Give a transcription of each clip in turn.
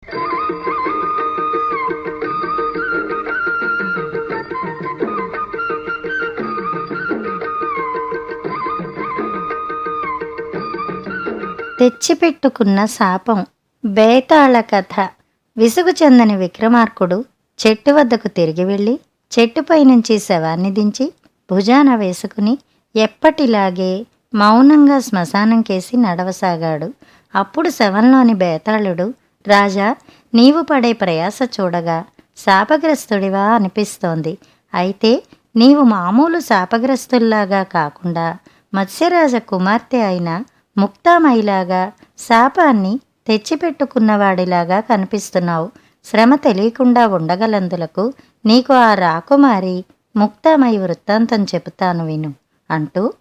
తెచ్చిపెట్టుకున్న శాపం. బేతాళ కథ. విసుగు చెందని విక్రమార్కుడు చెట్టు వద్దకు తిరిగి వెళ్ళి చెట్టుపై నుంచి శవాన్ని దించి భుజాన వేసుకుని ఎప్పటిలాగే మౌనంగా శ్మశానం కేసి నడవసాగాడు. అప్పుడు శవంలోని బేతాళుడు, రాజా, నీవు పడే ప్రయాస చూడగా శాపగ్రస్తుడివా అనిపిస్తోంది. అయితే నీవు మామూలు శాపగ్రస్తుల్లాగా కాకుండా మత్స్యరాజ కుమార్తె అయిన ముక్తామయిలాగా శాపాన్ని తెచ్చిపెట్టుకున్నవాడిలాగా కనిపిస్తున్నావు. శ్రమ తెలియకుండా ఉండగలందులకు నీకు ఆ రాకుమారి ముక్తామయి వృత్తాంతం చెబుతాను విను అంటూ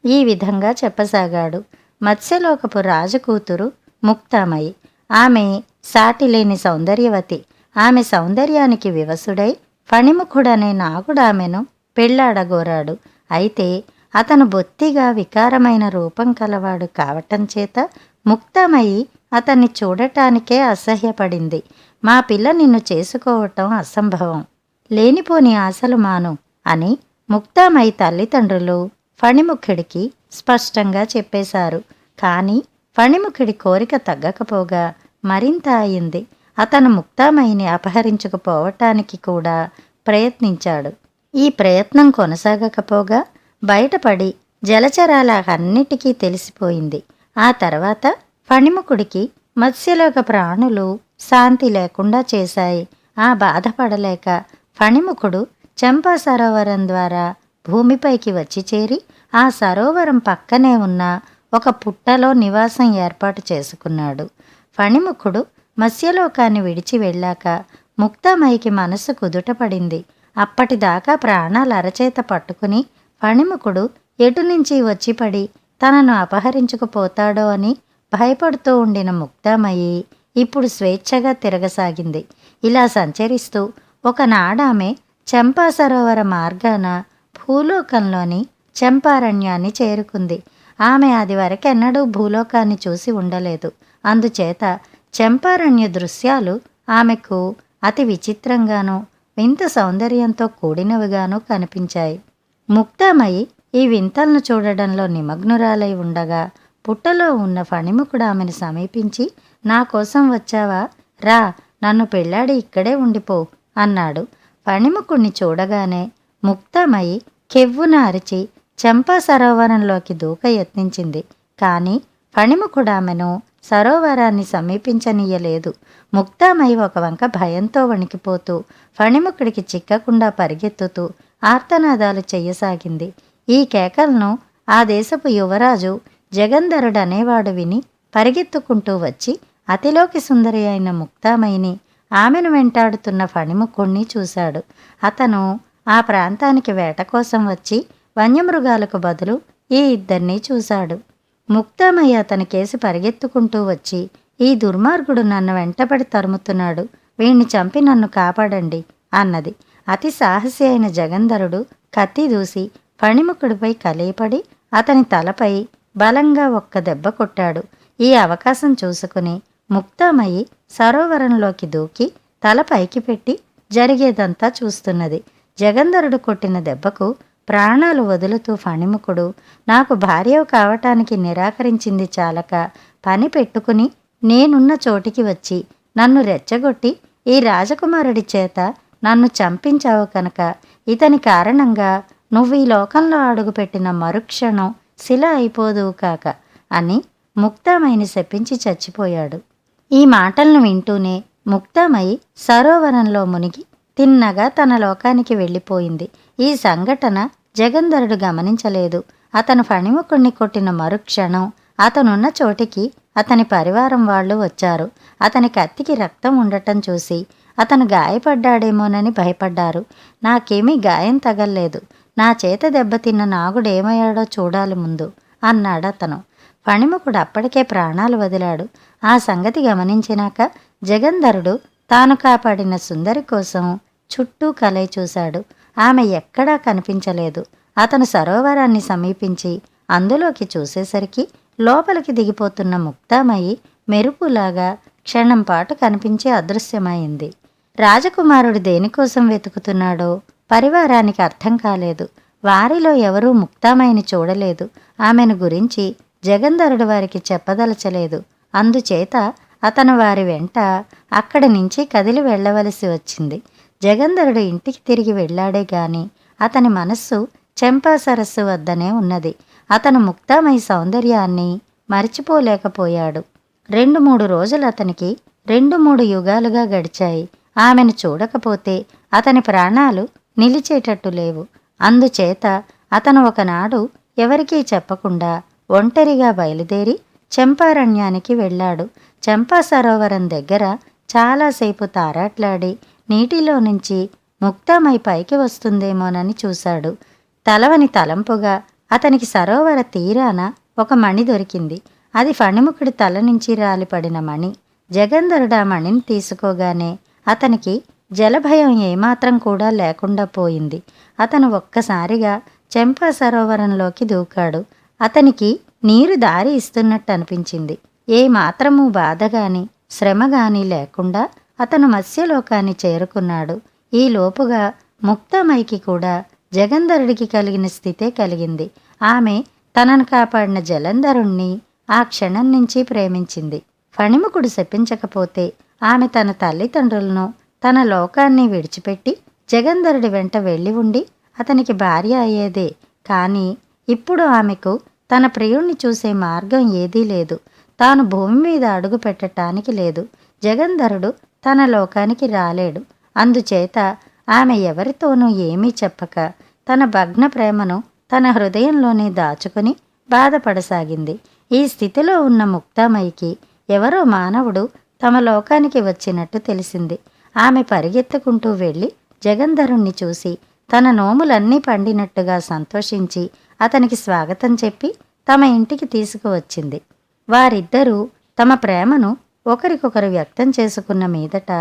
ఈ విధంగా చెప్పసాగాడు. మత్స్యలోకపు రాజకూతురు ముక్తామయి. ఆమె సాటిలేని సౌందర్యవతి. ఆమె సౌందర్యానికి వివసుడై ఫణిముఖుడనే నాగుడామెను పెళ్లాడగోరాడు. అయితే అతను బొత్తిగా వికారమైన రూపం కలవాడు కావటం చేత ముక్తామయి అతన్ని చూడటానికే అసహ్యపడింది. మా పిల్ల నిన్ను చేసుకోవటం అసంభవం, లేనిపోని ఆశలు మాను అని ముక్తామయి తల్లిదండ్రులు ఫణిముఖుడికి స్పష్టంగా చెప్పేశారు. కానీ ఫణిముఖుడి కోరిక తగ్గకపోగా మరింత అయింది. అతను ముక్తామయిని అపహరించుకుపోవటానికి కూడా ప్రయత్నించాడు. ఈ ప్రయత్నం కొనసాగకపోగా బయటపడి జలచరాలన్నిటికీ తెలిసిపోయింది. ఆ తర్వాత ఫణిముఖుడికి మత్స్యలోక ప్రాణులు శాంతి లేకుండా చేశాయి. ఆ బాధపడలేక ఫణిముఖుడు చంపా సరోవరం ద్వారా భూమిపైకి వచ్చి చేరి ఆ సరోవరం పక్కనే ఉన్న ఒక పుట్టలో నివాసం ఏర్పాటు చేసుకున్నాడు. ఫణిముఖుడు మత్స్యలోకాన్ని విడిచి వెళ్ళాక ముక్తామయికి మనసు కుదుటపడింది. అప్పటిదాకా ప్రాణాలు అరచేత పట్టుకుని ఫణిముఖుడు ఎటు నుంచి వచ్చి పడి తనను అపహరించుకుపోతాడో అని భయపడుతూ ఉండిన ముక్తామయి ఇప్పుడు స్వేచ్ఛగా తిరగసాగింది. ఇలా సంచరిస్తూ ఒకనాడామె చంపా సరోవర మార్గాన భూలోకంలోని చంపారణ్యాన్ని చేరుకుంది. ఆమె అది వరకెన్నడూ భూలోకాన్ని చూసి ఉండలేదు. అందుచేత చంపారణ్య దృశ్యాలు ఆమెకు అతి విచిత్రంగానూ వింత సౌందర్యంతో కూడినవిగానూ కనిపించాయి. ముక్తామయి ఈ వింతలను చూడడంలో నిమగ్నురాలై ఉండగా పుట్టలో ఉన్న ఫణిముఖుడు ఆమెను సమీపించి, నా కోసం వచ్చావా? రా, నన్ను పెళ్లాడి ఇక్కడే ఉండిపో అన్నాడు. ఫణిముఖుణ్ణి చూడగానే ముక్తామయి కెవ్వున అరిచి చంపా సరోవరంలోకి దూక యత్నించింది. కానీ ఫణిముఖుడు ఆమెను సరోవరాన్ని సమీపించనీయలేదు. ముక్తామయి ఒక వంక భయంతో వణికిపోతూ ఫణిముఖుడికి చిక్కకుండా పరిగెత్తుతూ ఆర్తనాదాలు చెయ్యసాగింది. ఈ కేకలను ఆ దేశపు యువరాజు జగంధరుడనేవాడు విని పరిగెత్తుకుంటూ వచ్చి అతిలోకి సుందరి అయిన ముక్తామయిని, ఆమెను వెంటాడుతున్న ఫణిముఖుణ్ణి చూశాడు. అతను ఆ ప్రాంతానికి వేట కోసం వచ్చి వన్యమృగాలకు బదులు ఈ ఇద్దరినీ చూశాడు. ముక్తామయి అతని కేసి పరిగెత్తుకుంటూ వచ్చి, ఈ దుర్మార్గుడు నన్ను వెంటబడి తరుముతున్నాడు, వీణ్ణి చంపి నన్ను కాపాడండి అన్నది. అతి సాహసి అయిన జగంధరుడు కత్తి దూసి ఫణిముఖుడిపై కలేపడి అతని తలపై బలంగా ఒక్క దెబ్బ కొట్టాడు. ఈ అవకాశం చూసుకుని ముక్తామయి సరోవరంలోకి దూకి తల పైకి పెట్టి జరిగేదంతా చూస్తున్నది. జగంధరుడు కొట్టిన దెబ్బకు ప్రాణాలు వదులుతూ ఫణిముఖుడు, నాకు భార్య కావటానికి నిరాకరించింది చాలక పని పెట్టుకుని నేనున్న చోటికి వచ్చి నన్ను రెచ్చగొట్టి ఈ రాజకుమారుడి చేత నన్ను చంపించావు కనుక ఇతని కారణంగా నువ్వు ఈ లోకంలో అడుగుపెట్టిన మరుక్షణం శిల అయిపోదువు కాక అని ముక్తామయిని శపించి చచ్చిపోయాడు. ఈ మాటలను వింటూనే ముక్తామయి సరోవరంలో మునిగి తిన్నగా తన లోకానికి వెళ్ళిపోయింది. ఈ సంఘటన జగంధరుడు గమనించలేదు. అతను ఫణిముఖుణ్ణి కొట్టిన మరుక్షణం అతనున్న చోటికి అతని పరివారం వాళ్ళు వచ్చారు. అతని కత్తికి రక్తం ఉండటం చూసి అతను గాయపడ్డాడేమోనని భయపడ్డారు. నాకేమీ గాయం తగల్లేదు, నా చేత దెబ్బతిన్న నాగుడేమయ్యాడో చూడాలి ముందు అన్నాడతను. ఫణిముఖుడు అప్పటికే ప్రాణాలు వదిలాడు. ఆ సంగతి గమనించినాక జగంధరుడు తాను కాపాడిన సుందరి కోసం చుట్టూ కలయి చూశాడు. ఆమె ఎక్కడా కనిపించలేదు. అతను సరోవరాన్ని సమీపించి అందులోకి చూసేసరికి లోపలికి దిగిపోతున్న ముక్తామయి మెరుపులాగా క్షణం పాటు కనిపించి అదృశ్యమైంది. రాజకుమారుడు దేనికోసం వెతుకుతున్నాడో పరివారానికి అర్థం కాలేదు. వారిలో ఎవరూ ముక్తామయ్యని చూడలేదు. ఆమెను గురించి జగంధరుడు వారికి చెప్పదలచలేదు. అందుచేత అతను వారి వెంట అక్కడి నుంచి కదిలి వెళ్ళవలసి వచ్చింది. జగంధరుడు ఇంటికి తిరిగి వెళ్ళాడే గాని అతని మనస్సు చెంపా సరస్సు వద్దనే ఉన్నది. అతను ముక్తామయ్య సౌందర్యాన్ని మరిచిపోలేకపోయాడు. 2-3 రోజులు అతనికి 2-3 యుగాలుగా గడిచాయి. ఆమెను చూడకపోతే అతని ప్రాణాలు నిలిచేటట్టు లేవు. అందుచేత అతను ఒకనాడు ఎవరికీ చెప్పకుండా ఒంటరిగా బయలుదేరి చంపారణ్యానికి వెళ్ళాడు. చంపా సరోవరం దగ్గర చాలాసేపు తారాట్లాడి నీటిలో నుంచి ముక్తామై పైకి వస్తుందేమోనని చూశాడు. తలవని తలంపుగా అతనికి సరోవర తీరాన ఒక మణి దొరికింది. అది ఫణిముఖుడి తల నుంచి రాలిపడిన మణి. జగంధరుడు ఆ మణిని తీసుకోగానే అతనికి జలభయం ఏమాత్రం కూడా లేకుండా పోయింది. అతను ఒక్కసారిగా చంపా సరోవరంలోకి దూకాడు. అతనికి నీరు దారి ఇస్తున్నట్టు అనిపించింది. ఏ మాత్రమూ బాధగాని శ్రమగాని లేకుండా అతను మత్స్యలోకాన్ని చేరుకున్నాడు. ఈ లోపుగా ముక్తామైకి కూడా జగంధరుడికి కలిగిన స్థితే కలిగింది. ఆమె తనను కాపాడిన జలంధరుణ్ణి ఆ క్షణం నుంచి ప్రేమించింది. ఫణిముఖుడు శపించకపోతే ఆమె తన తల్లిదండ్రులను తన లోకాన్ని విడిచిపెట్టి జగంధరుడి వెంట వెళ్ళి ఉండి అతనికి భార్య అయ్యేదే. కానీ ఇప్పుడు ఆమెకు తన ప్రియుణ్ణి చూసే మార్గం ఏదీ లేదు. తాను భూమి మీద అడుగు పెట్టడానికి లేదు. జగంధరుడు తన లోకానికి రాలేడు. అందుచేత ఆమె ఎవరితోనూ ఏమీ చెప్పక తన భగ్న ప్రేమను తన హృదయంలోనే దాచుకుని బాధపడసాగింది. ఈ స్థితిలో ఉన్న ముక్తామయ్యకి ఎవరో మానవుడు తమ లోకానికి వచ్చినట్టు తెలిసింది. ఆమె పరిగెత్తుకుంటూ వెళ్ళి జగంధరుణ్ణి చూసి తన నోములన్నీ పండినట్టుగా సంతోషించి అతనికి స్వాగతం చెప్పి తమ ఇంటికి తీసుకువచ్చింది. వారిద్దరూ తమ ప్రేమను ఒకరికొకరు వ్యక్తం చేసుకున్న మీదట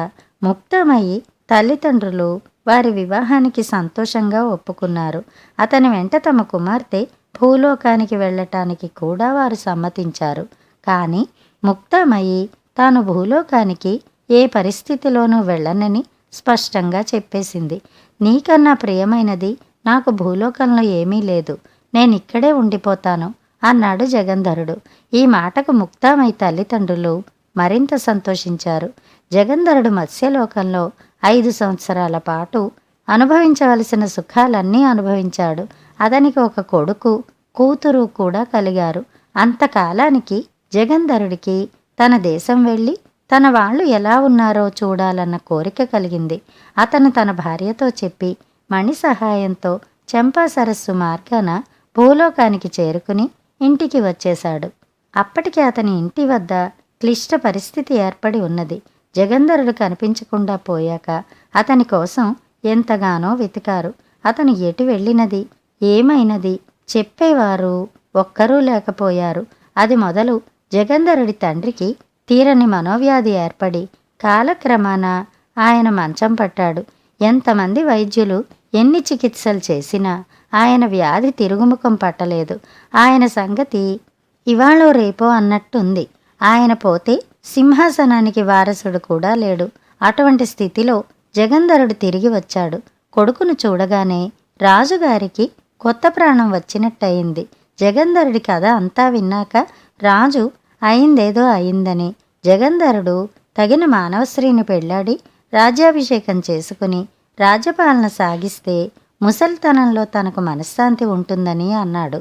ముక్తామయ్యి తల్లిదండ్రులు వారి వివాహానికి సంతోషంగా ఒప్పుకున్నారు. అతని వెంట తమ కుమార్తె భూలోకానికి వెళ్ళటానికి కూడా వారు సమ్మతించారు. కానీ ముక్తామయ్యి తాను భూలోకానికి ఏ పరిస్థితిలోనూ వెళ్ళనని స్పష్టంగా చెప్పేసింది. నీకన్నా ప్రియమైనది నాకు భూలోకంలో ఏమీ లేదు, నేనిక్కడే ఉండిపోతాను అన్నాడు జగంధరుడు. ఈ మాటకు ముక్తామయ్య తల్లిదండ్రులు మరింత సంతోషించారు. జగంధరుడు మత్స్యలోకంలో 5 సంవత్సరాల పాటు అనుభవించవలసిన సుఖాలన్నీ అనుభవించాడు. అతనికి ఒక కొడుకు కూతురు కూడా కలిగారు. అంతకాలానికి జగంధరుడికి తన దేశం వెళ్ళి తన వాళ్ళు ఎలా ఉన్నారో చూడాలన్న కోరిక కలిగింది. అతను తన భార్యతో చెప్పి మణి సహాయంతో చంపా సరస్సు మార్గాన భూలోకానికి చేరుకుని ఇంటికి వచ్చేశాడు. అప్పటికి అతని ఇంటి వద్ద క్లిష్ట పరిస్థితి ఏర్పడి ఉన్నది. జగంధరుడు కనిపించకుండా పోయాక అతని కోసం ఎంతగానో వెతికారు. అతను ఎటు వెళ్ళినది ఏమైనది చెప్పేవారు ఒక్కరూ లేకపోయారు. అది మొదలు జగంధరుడి తండ్రికి తీరని మనోవ్యాధి ఏర్పడి కాలక్రమాన ఆయన మంచం పట్టాడు. ఎంతమంది వైద్యులు ఎన్ని చికిత్సలు చేసినా ఆయన వ్యాధి తిరుగుముఖం పట్టలేదు. ఆయన సంగతి ఇవాళో రేపో అన్నట్టుంది. ఆయన పోతే సింహాసనానికి వారసుడు కూడా లేడు. అటువంటి స్థితిలో జగంధరుడు తిరిగి వచ్చాడు. కొడుకును చూడగానే రాజుగారికి కొత్త ప్రాణం వచ్చినట్టయింది. జగంధరుడి కథ అంతా విన్నాక రాజు అయిందేదో అయిందని జగంధరుడు తగిన మానవశ్రీని పెళ్లాడి రాజ్యాభిషేకం చేసుకుని రాజ్యపాలన సాగిస్తే ముసలితనంలో తనకు మనశ్శాంతి ఉంటుందని అన్నాడు.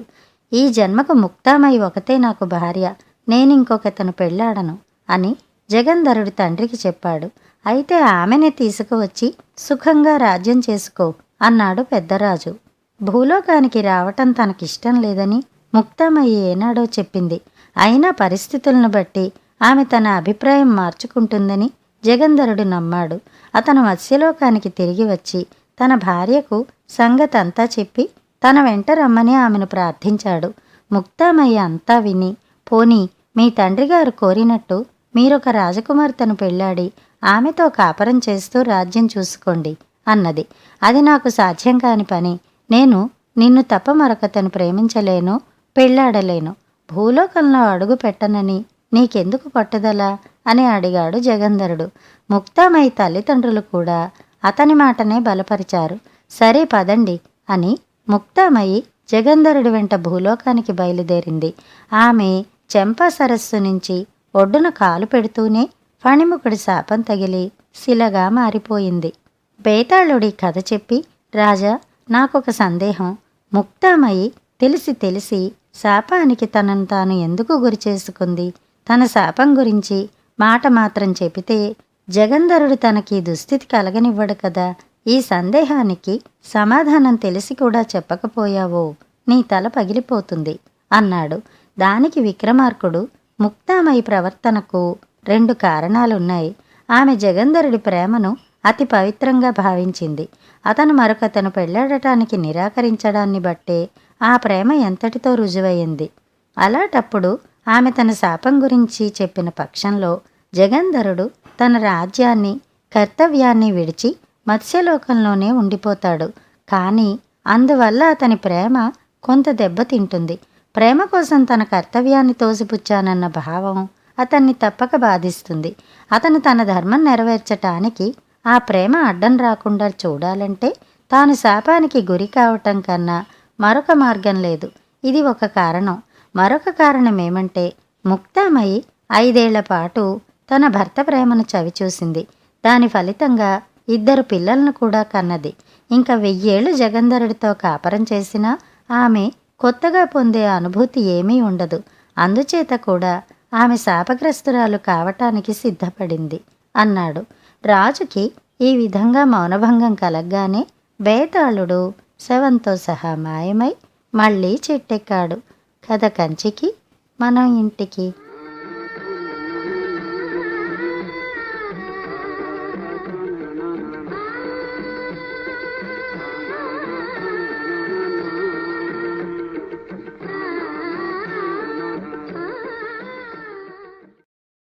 ఈ జన్మకు ముక్తామయ్య ఒకతే నాకు భార్య, నేనింకొకతను పెళ్లాడను అని జగంధరుడి తండ్రికి చెప్పాడు. అయితే ఆమెనే తీసుకువచ్చి సుఖంగా రాజ్యం చేసుకో అన్నాడు పెద్దరాజు. భూలోకానికి రావటం తనకిష్టం లేదని ముక్తామయ్య ఏనాడో చెప్పింది. అయినా పరిస్థితులను బట్టి ఆమె తన అభిప్రాయం మార్చుకుంటుందని జగంధరుడు నమ్మాడు. అతను మత్స్యలోకానికి తిరిగి వచ్చి తన భార్యకు సంగతంతా చెప్పి తన వెంట రమ్మని ఆమెను ప్రార్థించాడు. ముక్తామయ్య అంతా విని, పోనీ మీ తండ్రిగారు కోరినట్టు మీరొక రాజకుమార్తెను పెళ్లాడి ఆమెతో కాపరం చేస్తూ రాజ్యం చూసుకోండి అన్నది. అది నాకు సాధ్యం కాని పని. నేను నిన్ను తప్ప మరొకతను ప్రేమించలేను, పెళ్లాడలేను. భూలోకంలో అడుగు పెట్టనని నీకెందుకు పట్టుదల అని అడిగాడు జగంధరుడు. ముక్తామయి తల్లిదండ్రులు కూడా అతని మాటనే బలపరిచారు. సరే పదండి అని ముక్తామయి జగంధరుడి వెంట భూలోకానికి బయలుదేరింది. ఆమె చెంపా సరస్సు నుంచి ఒడ్డున కాలు పెడుతూనే ఫణిముఖుడి శాపం తగిలి శిలగా మారిపోయింది. బేతాళుడి కథ చెప్పి, రాజా, నాకొక సందేహం. ముక్తామయి తెలిసి శాపానికి తనను తాను ఎందుకు గురి చేసుకుంది? తన శాపం గురించి మాట మాత్రం చెబితే జగంధరుడు తనకి దుస్థితి కలగనివ్వడు కదా. ఈ సందేహానికి సమాధానం తెలిసి కూడా చెప్పకపోయావో నీ తల పగిలిపోతుంది అన్నాడు. దానికి విక్రమార్కుడు, ముక్తామయి ప్రవర్తనకు 2 కారణాలున్నాయి. ఆమె జగంధరుడి ప్రేమను అతి పవిత్రంగా భావించింది. అతను మరొకతను పెళ్లాడటానికి నిరాకరించడాన్ని బట్టే ఆ ప్రేమ ఎంతటితో రుజువయింది. అలాంటప్పుడు ఆమె తన శాపం గురించి చెప్పిన పక్షంలో జగంధరుడు తన రాజ్యాన్ని, కర్తవ్యాన్ని విడిచి మత్స్యలోకంలోనే ఉండిపోతాడు. కానీ అందువల్ల అతని ప్రేమ కొంత దెబ్బతింటుంది. ప్రేమ కోసం తన కర్తవ్యాన్ని తోసిపుచ్చానన్న భావం అతన్ని తప్పక బాధిస్తుంది. అతను తన ధర్మం నెరవేర్చటానికి ఆ ప్రేమ అడ్డం రాకుండా చూడాలంటే తాను శాపానికి గురి కావటం కన్నా మరొక మార్గం లేదు. ఇది ఒక కారణం. మరొక కారణం ఏమంటే, ముక్తామయి 5 ఏళ్ల పాటు తన భర్త ప్రేమను చవిచూసింది. దాని ఫలితంగా 2 పిల్లలను కూడా కన్నది. ఇంకా 1000 ఏళ్లు జగంధరుడితో కాపరం చేసినా ఆమె కొత్తగా పొందే అనుభూతి ఏమీ ఉండదు. అందుచేత కూడా ఆమె శాపగ్రస్తురాలు కావటానికి సిద్ధపడింది అన్నాడు. రాజుకి ఈ విధంగా మౌనభంగం కలగ్గానే బేతాళుడు శవంతో సహా మాయమై మళ్ళీ చెట్టెక్కాడు. కథ కంచికి, మనం ఇంటికి.